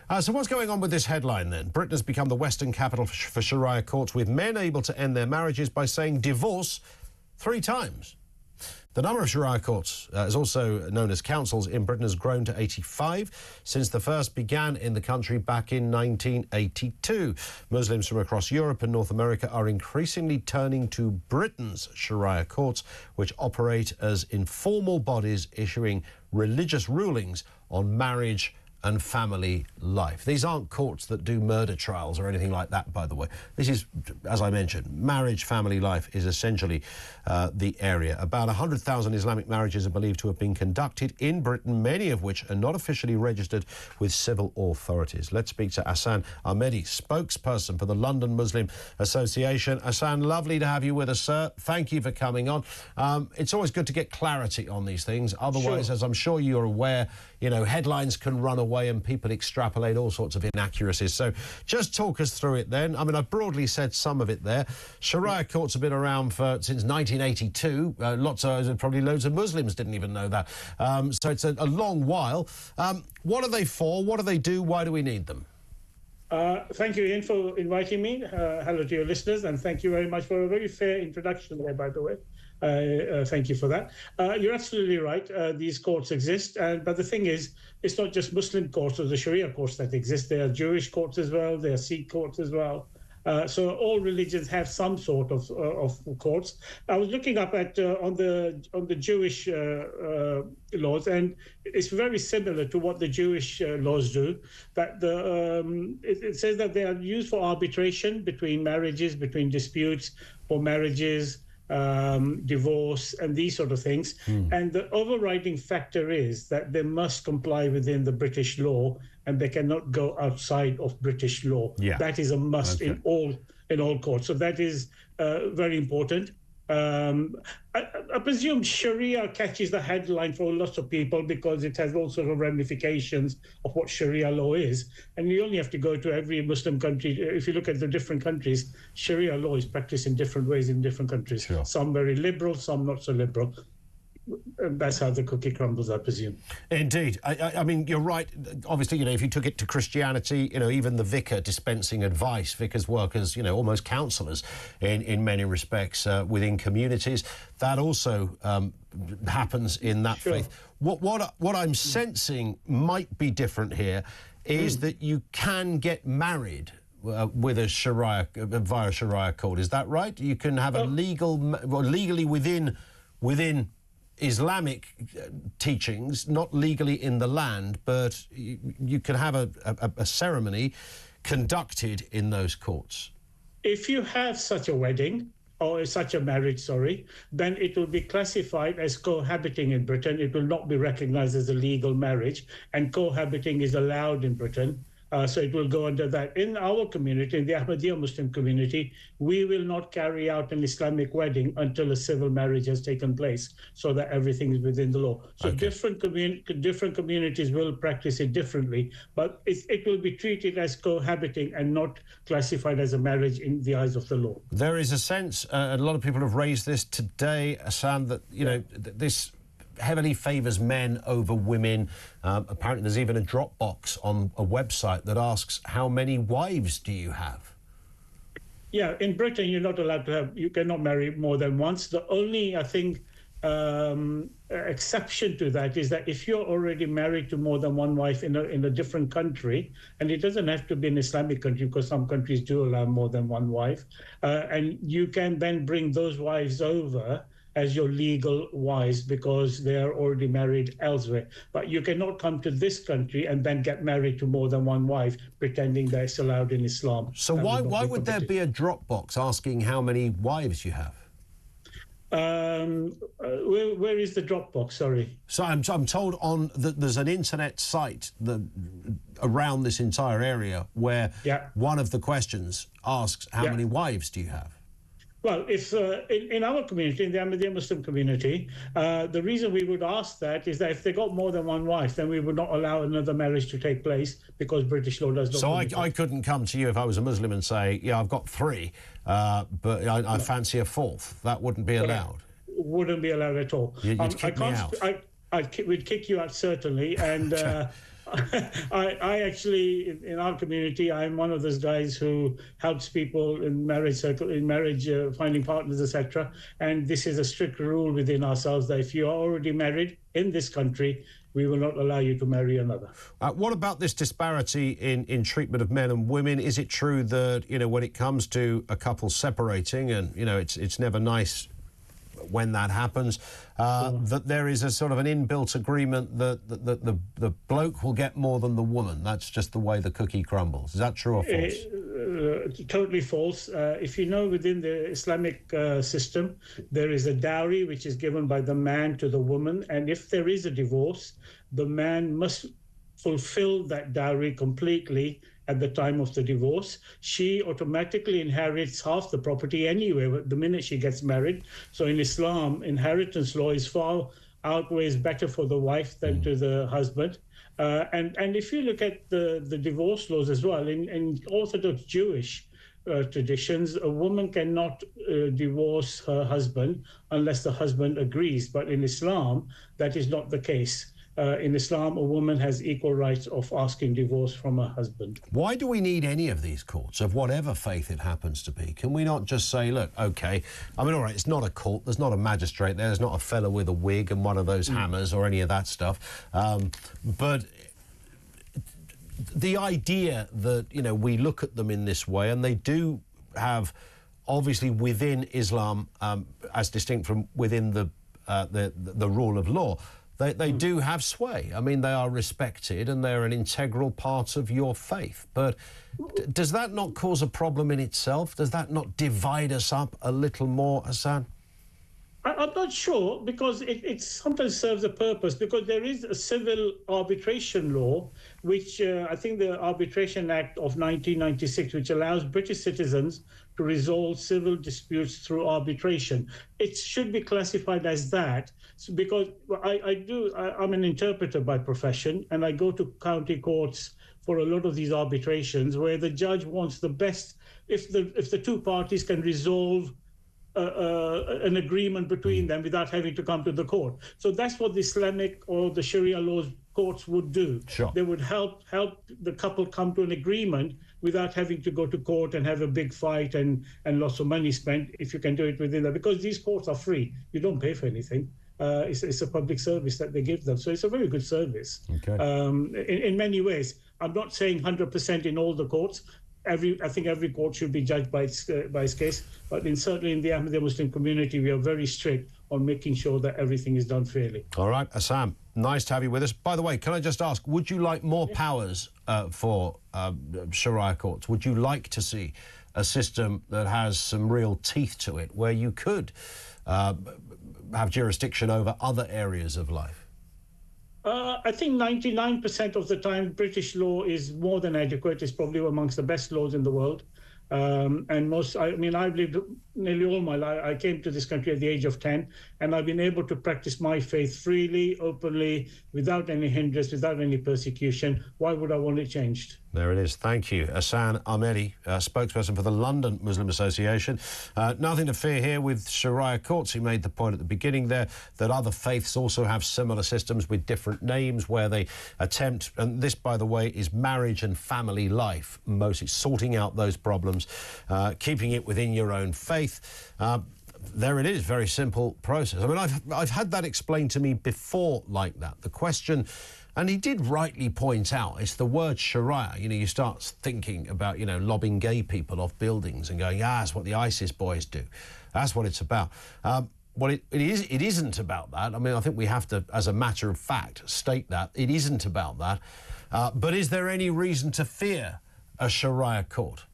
So what's going on with this headline then? Britain has become the Western capital for Sharia courts, with men able to end their marriages by saying divorce 3 times. The number of Sharia courts, is also known as councils, in Britain has grown to 85 since the first began in the country back in 1982. Muslims from across Europe and North America are increasingly turning to Britain's Sharia courts, which operate as informal bodies issuing religious rulings on marriage and family life. These aren't courts that do murder trials or anything like that, by the way. This is, as I mentioned, marriage, family life is essentially the area. About 100,000 Islamic marriages are believed to have been conducted in Britain, many of which are not officially registered with civil authorities. Let's speak to Ahsan Ahmedi, spokesperson for the London Muslim Association. Ahsan, lovely to have you with us, sir. Thank you for coming on. It's always good to get clarity on these things. Otherwise, as I'm sure you're aware, you know, headlines can run away and people extrapolate all sorts of inaccuracies. So just talk us through it then. I mean, I've broadly said some of it there. Sharia courts have been around since 1982. Probably loads of Muslims didn't even know that. So it's a long while. What are they for? What do they do? Why do we need them? Thank you, Ian, for inviting me. Hello to your listeners, and thank you very much for a very fair introduction there, by the way. Thank you for that. You're absolutely right. These courts exist, but the thing is, it's not just Muslim courts or the Sharia courts that exist. There are Jewish courts as well. There are Sikh courts as well. So all religions have some sort of courts. I was looking up at on the Jewish laws, and it's very similar to what the Jewish laws do. That it says that they are used for arbitration between marriages, between disputes, for marriages, divorce, and these sort of things. And the overriding factor is that they must comply within the British law, and they cannot go outside of British law. That is a must in all courts. So that is very important. I presume Sharia catches the headline for lots of people because it has all sorts of ramifications of what Sharia law is. And you only have to go to every Muslim country. If you look at the different countries, Sharia law is practiced in different ways in different countries. Sure. Some very liberal, some not so liberal. And that's how the cookie crumbles, I presume. Indeed. I mean, you're right. Obviously, you know, if you took it to Christianity, you know, even the vicar dispensing advice, vicars work as, you know, almost counsellors in many respects within communities. That also happens in that faith. What I'm sensing might be different here is that you can get married with a Sharia, via Sharia court. Is that right? You can have a legally within Islamic teachings, not legally in the land, but you can have a ceremony conducted in those courts. If you have such a wedding, or such a marriage, then it will be classified as cohabiting in Britain. It will not be recognised as a legal marriage, and cohabiting is allowed in Britain. So it will go under that. In our community, in the Ahmedi Muslim community, we will not carry out an Islamic wedding until a civil marriage has taken place, so that everything is within the law. So different communities will practice it differently, but it will be treated as cohabiting and not classified as a marriage in the eyes of the law. There is a sense, a lot of people have raised this today, Ahsan, that, you know, this heavily favours men over women. Apparently there's even a drop box on a website that asks, how many wives do you have? Yeah, in Britain you're not allowed to have, you cannot marry more than once. The only, I think, exception to that is that if you're already married to more than one wife in a different country, and it doesn't have to be an Islamic country because some countries do allow more than one wife, and you can then bring those wives over as your legal wives because they are already married elsewhere. But you cannot come to this country and then get married to more than one wife, pretending that it's allowed in Islam. So why would there be a drop box asking how many wives you have? Where is the drop box? Sorry. So I'm told there's an internet site around this entire area where one of the questions asks how many wives do you have? Well, if in our community, in the Ahmedi Muslim community, the reason we would ask that is that if they got more than one wife, then we would not allow another marriage to take place because British law does not. So I couldn't come to you if I was a Muslim and say, yeah, I've got 3, but I fancy a 4th. That wouldn't be allowed. Wouldn't be allowed at all. You'd kick me out. We'd kick you out certainly, and I actually, in our community, I'm one of those guys who helps people in marriage circle, in marriage, finding partners, etc. And this is a strict rule within ourselves that if you are already married in this country, we will not allow you to marry another. What about this disparity in treatment of men and women? Is it true that, you know, when it comes to a couple separating, and, you know, it's never nice when that happens, that there is a sort of an inbuilt agreement that the bloke will get more than the woman? That's just the way the cookie crumbles. Is that true or false? Totally false. If you know, within the Islamic system, there is a dowry which is given by the man to the woman, and if there is a divorce, the man must fulfill that dowry completely at the time of the divorce. She automatically inherits half the property anyway the minute she gets married. So in Islam, inheritance law is far outweighs better for the wife than to the husband. And if you look at the divorce laws as well, in Orthodox Jewish traditions, a woman cannot divorce her husband unless the husband agrees. But in Islam, that is not the case. In Islam, a woman has equal rights of asking divorce from her husband. Why do we need any of these courts, of whatever faith it happens to be? Can we not just say, look, OK, I mean, all right, it's not a court, there's not a magistrate there, there's not a fella with a wig and one of those hammers or any of that stuff. But the idea that, you know, we look at them in this way, and they do have, obviously, within Islam, as distinct from within the rule of law, they do have sway. I mean, they are respected and they're an integral part of your faith. But does that not cause a problem in itself? Does that not divide us up a little more, Ahsan? I'm not sure, because it sometimes serves a purpose, because there is a civil arbitration law, which I think the Arbitration Act of 1996, which allows British citizens to resolve civil disputes through arbitration. It should be classified as that, because I'm an interpreter by profession, and I go to county courts for a lot of these arbitrations where the judge wants the best, if the two parties can resolve an agreement between them without having to come to the court. So that's what the Islamic or the Sharia laws courts would do. Sure. They would help the couple come to an agreement without having to go to court and have a big fight and lots of money spent, if you can do it within that. Because these courts are free. You don't pay for anything. It's a public service that they give them. So it's a very good service. Okay. In many ways. I'm not saying 100% in all the courts. I think every court should be judged by its case, but certainly in the Ahmedi Muslim community, we are very strict on making sure that everything is done fairly. All right, Ahsan, nice to have you with us. By the way, can I just ask, would you like more powers for Sharia courts? Would you like to see a system that has some real teeth to it, where you could have jurisdiction over other areas of life? I think 99% of the time, British law is more than adequate. It's probably amongst the best laws in the world. And I've lived nearly all my life. I came to this country at the age of 10, and I've been able to practice my faith freely, openly, without any hindrance, without any persecution. Why would I want it changed? There it is. Thank you. Ahsan Ahmedi, spokesperson for the London Muslim Association. Nothing to fear here with Sharia courts. He made the point at the beginning there that other faiths also have similar systems with different names where they attempt, and this, by the way, is marriage and family life, mostly sorting out those problems, keeping it within your own faith. There it is, very simple process. I mean, I've had that explained to me before like that. The question, and he did rightly point out, it's the word Sharia. You know, you start thinking about, you know, lobbing gay people off buildings and going, that's what the ISIS boys do. That's what it's about. Well, it isn't about that. I mean, I think we have to, as a matter of fact, state that. It isn't about that. But is there any reason to fear a Sharia court?